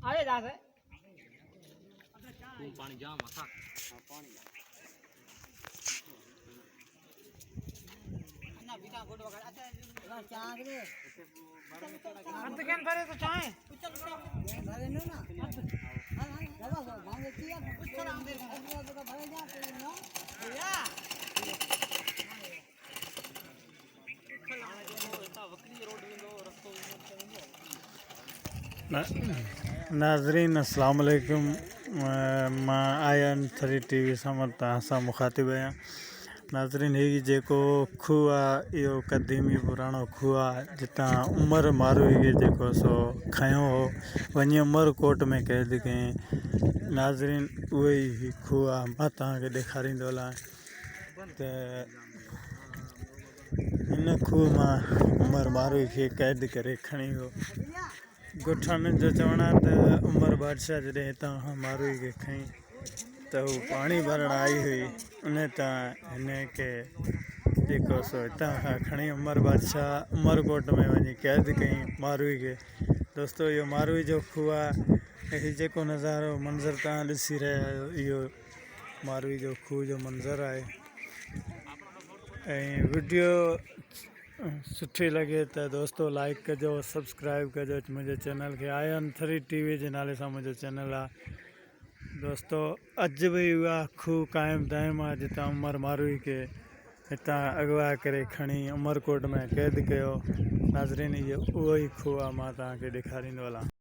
आए दास है पानी जाम था पानी ना बिना फोटो वगैरह अच्छा चांद रे अंत कैन भरे तो चाहे भरे नो ना हां हां दवा मांगे किया कुछ ना अंदर का भरे जा ना भैया नाज़रीन अस्सलाम वालेकुम मां आयन 3 टीवी सां तव्हां मुखातिब आहियां। नाज़रीन ही जेको खूह आहे इहो क़दीमी पुराणो खूह आहे जितां उमर मारूई खे जेको सो खयो हो वञी उमरकोट में क़ैद कयईं। नाज़रीन उहो ई खूह आहे, मां तव्हांखे ॾेखारींदो हलां त हिन खूह मां उमर मारूई खे क़ैद करे खणी वियो। ॻोठाणनि जो चवणु आहे त उमर बादशाह जॾहिं हितां खां मारूई खे खईं त हू पाणी भरण आई हुई, उन तां हिन खे जेको सो हितां खां खणी उमर बादशाह उमरकोट में वञी क़ैद कयईं मारूई खे। दोस्तो इहो मारूई जो खूह आहे ऐं हीउ जेको नज़ारो मंज़र तव्हां ॾिसी रहिया आहियो इहो मारूई जो खूह जो मंज़र आहे। ऐं वीडियो सुठी लॻे त दोस्तो लाइक कजो, सब्सक्राइब कजो मुंहिंजे चैनल खे। आयन 3 टीवी जे नाले सां मुंहिंजो चैनल आहे। दोस्तो अॼु बि उहा खूह क़ाइमु दाइमु आहे जितां उमर मारूई खे हितां अगवा करे खणी उमरकोट में क़ैद कयो। नाज़रीन इहो उहो ई खूह आहे, मां तव्हांखे ॾेखारींदो हलां।